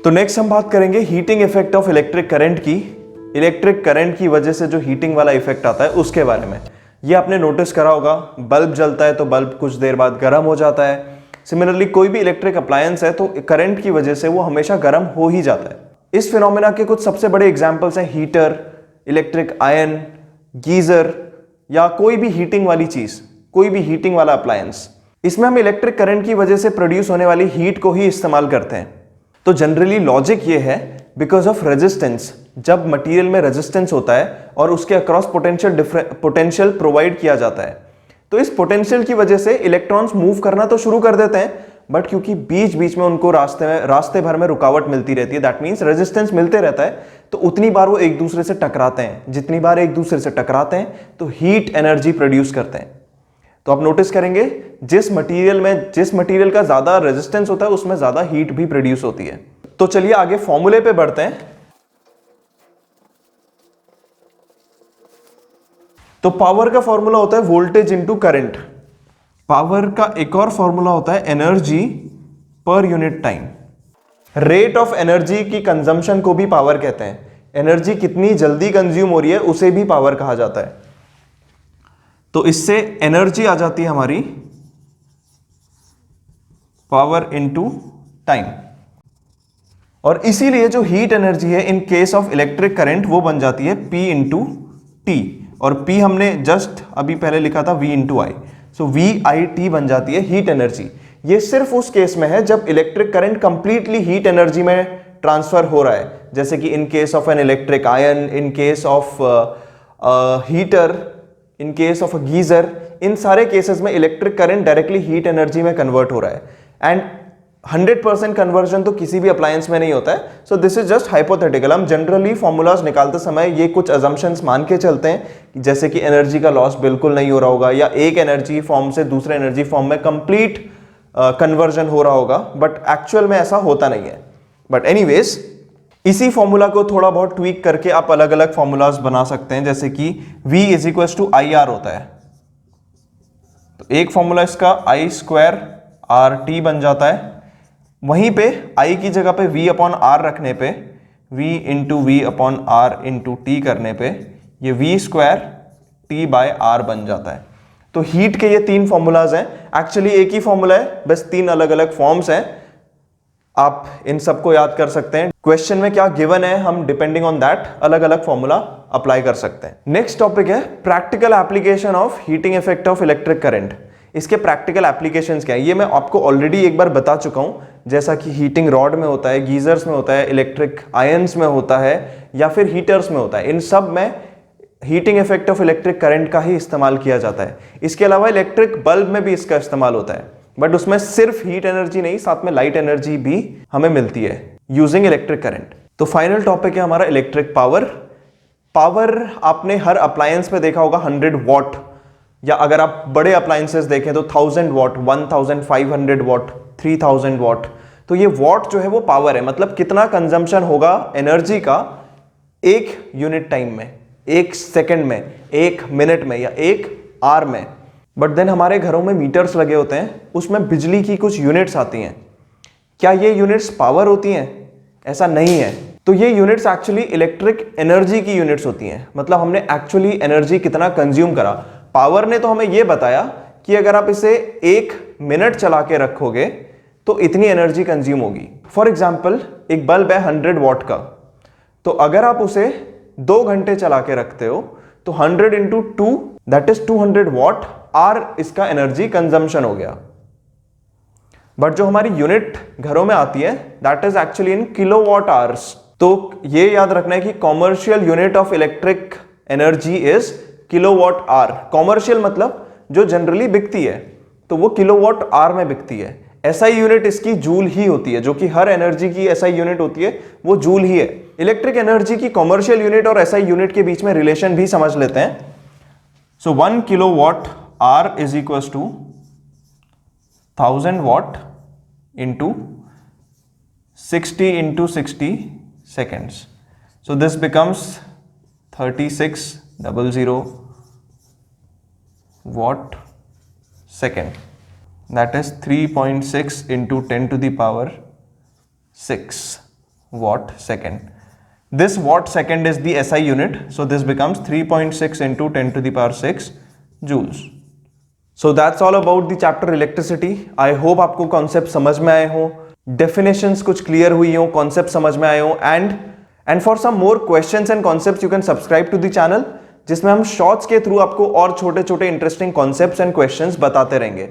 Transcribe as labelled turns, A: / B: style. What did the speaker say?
A: तो नेक्स्ट हम बात करेंगे heating effect of electric current की। इलेक्ट्रिक करंट की वजह से जो हीटिंग वाला इफेक्ट आता है उसके बारे में। ये आपने नोटिस करा होगा, बल्ब जलता है तो बल्ब कुछ देर बाद गर्म हो जाता है। सिमिलरली कोई भी इलेक्ट्रिक अप्लायंस है तो करंट की वजह से वो हमेशा गर्म हो ही जाता है। इस फिनोमेना के कुछ सबसे बड़े एग्जाम्पल्स हैं हीटर, इलेक्ट्रिक आयन, गीजर या कोई भी हीटिंग वाली चीज, कोई भी हीटिंग वाला अप्लायंस। इसमें हम इलेक्ट्रिक करंट की वजह से प्रोड्यूस होने वाली हीट को ही इस्तेमाल करते हैं। तो जनरली लॉजिक ये है, बिकॉज ऑफ रेजिस्टेंस, जब मटेरियल में रेजिस्टेंस होता है और उसके अक्रॉस पोटेंशियल प्रोवाइड किया जाता है, तो इस पोटेंशियल की वजह से इलेक्ट्रॉन्स मूव करना तो शुरू कर देते हैं, बट क्योंकि बीच बीच में उनको रास्ते भर में रुकावट मिलती रहती है, दैट मीन्स रेजिस्टेंस मिलते रहता है, तो उतनी बार वो एक दूसरे से टकराते हैं। जितनी बार एक दूसरे से टकराते हैं तो हीट एनर्जी प्रोड्यूस करते हैं। तो आप नोटिस करेंगे जिस मटेरियल का ज्यादा रेजिस्टेंस होता है उसमें ज्यादा हीट भी प्रोड्यूस होती है। तो चलिए आगे फॉर्मूले पे बढ़ते हैं। तो पावर का फॉर्मूला होता है वोल्टेज इनटू करंट। पावर का एक और फॉर्मूला होता है energy per unit time. Rate of energy की कंजम्पशन को भी पावर कहते हैं। एनर्जी कितनी जल्दी कंज्यूम हो रही है उसे भी पावर कहा जाता है। तो इससे एनर्जी आ जाती है हमारी पावर इनटू टाइम। और इसीलिए जो हीट एनर्जी है इन केस ऑफ इलेक्ट्रिक करंट वो बन जाती है P इंटू टी। और P हमने जस्ट अभी पहले लिखा था V इंटू आई, सो VIT बन जाती है हीट एनर्जी। ये सिर्फ उस केस में है जब electric current completely heat energy में ट्रांसफर हो रहा है, जैसे कि in case of an electric iron, in case of heater, in case of a geyser. इन सारे केसेस में electric current directly heat energy में कन्वर्ट हो रहा है। एंड 100% कन्वर्जन तो किसी भी अप्लायंस में नहीं होता है। So this is just hypothetical. हम जनरली फॉर्मूलाज निकालते समय ये कुछ अजम्पशंस मान के चलते हैं, जैसे कि एनर्जी का लॉस बिल्कुल नहीं हो रहा होगा, या एक एनर्जी फॉर्म से दूसरे एनर्जी फॉर्म में कंप्लीट कन्वर्जन हो रहा होगा, बट एक्चुअल में ऐसा होता नहीं है। बट एनीवेज, इसी फॉर्मूला को थोड़ा बहुत ट्वीक करके आप अलग अलग फॉर्मूलाज बना सकते हैं, जैसे कि V is equal to IR होता है। तो एक फॉर्मूला इसका I स्क्वायर RT बन जाता है। वहीं पे I की जगह पे V अपॉन R रखने पे, V into V upon R into T करने पे ये V square T by R बन जाता है। तो हीट के ये तीन फॉर्मूलाज हैं। एक्चुअली एक ही फॉर्मूला है, बस तीन अलग अलग फॉर्म्स हैं। आप इन सबको याद कर सकते हैं। क्वेश्चन में क्या गिवन है, हम डिपेंडिंग ऑन दैट अलग अलग फॉर्मूला अप्लाई कर सकते हैं। नेक्स्ट टॉपिक है practical application of heating effect of electric current. इसके प्रैक्टिकल एप्लीकेशंस क्या है ये मैं आपको ऑलरेडी एक बार बता चुका हूं, जैसा कि हीटिंग रॉड में होता है, गीजर्स में होता है, इलेक्ट्रिक आयंस में होता है, या फिर हीटर्स में होता है। इन सब में heating effect of electric current का ही इस्तेमाल किया जाता है। इसके अलावा इलेक्ट्रिक बल्ब में भी इसका इस्तेमाल होता है, बट उसमें सिर्फ हीट एनर्जी नहीं, साथ में लाइट एनर्जी भी हमें मिलती है यूजिंग इलेक्ट्रिक करंट। तो फाइनल टॉपिक है हमारा इलेक्ट्रिक पावर। पावर आपने हर अप्लायंस पे देखा होगा 100 वॉट, या अगर आप बड़े अप्लायंसेस देखें तो 1000 वॉट, 1500 वॉट, 3000 वॉट। तो ये वॉट जो है वो पावर है, मतलब कितना कंजम्पशन होगा एनर्जी का एक यूनिट टाइम में, एक सेकंड में, एक मिनट में, या एक आवर में। बट देन हमारे घरों में मीटर्स लगे होते हैं, उसमें बिजली की कुछ यूनिट्स आती हैं। क्या ये यूनिट्स पावर होती हैं? ऐसा नहीं है। तो ये यूनिट्स एक्चुअली इलेक्ट्रिक एनर्जी की यूनिट्स होती हैं, मतलब हमने एक्चुअली एनर्जी कितना कंज्यूम करा। पावर ने तो हमें यह बताया कि अगर आप इसे एक मिनट चला के रखोगे तो इतनी एनर्जी कंज्यूम होगी। फॉर एग्जाम्पल, एक बल्ब है 100 वॉट का, तो अगर आप उसे 2 घंटे चला के रखते हो तो 100 into 2 that is 200 watt hour इसका एनर्जी कंजम्पशन हो गया। बट जो हमारी यूनिट घरों में आती है that is actually in kilowatt hours. तो ये याद रखना है कि commercial unit of electric energy is kilowatt hour. Commercial मतलब जो जनरली बिकती है तो वो किलोवाट आवर में बिकती है। एसआई यूनिट इसकी जूल ही होती है, जो कि हर एनर्जी की एसआई यूनिट होती है वो जूल ही है। इलेक्ट्रिक एनर्जी की कॉमर्शियल यूनिट और एसआई यूनिट के बीच में रिलेशन भी समझ लेते हैं। So 1 kilowatt hour is equal to 1000 watt into 60 into 60 seconds. So this becomes 3600 watt second. That is 3.6 into 10 to the power 6 watt second. This watt second is the SI unit, so this becomes 3.6 into 10 to the power 6 joules. So that's all about the chapter electricity. I hope आपको concept समझ में आए हो, definitions कुछ clear हुई हो, concept समझ में आए हो, and for some more questions and concepts you can subscribe to the channel, जिसमें हम shorts के through आपको और छोटे छोटे interesting concepts and questions बताते रहेंगे.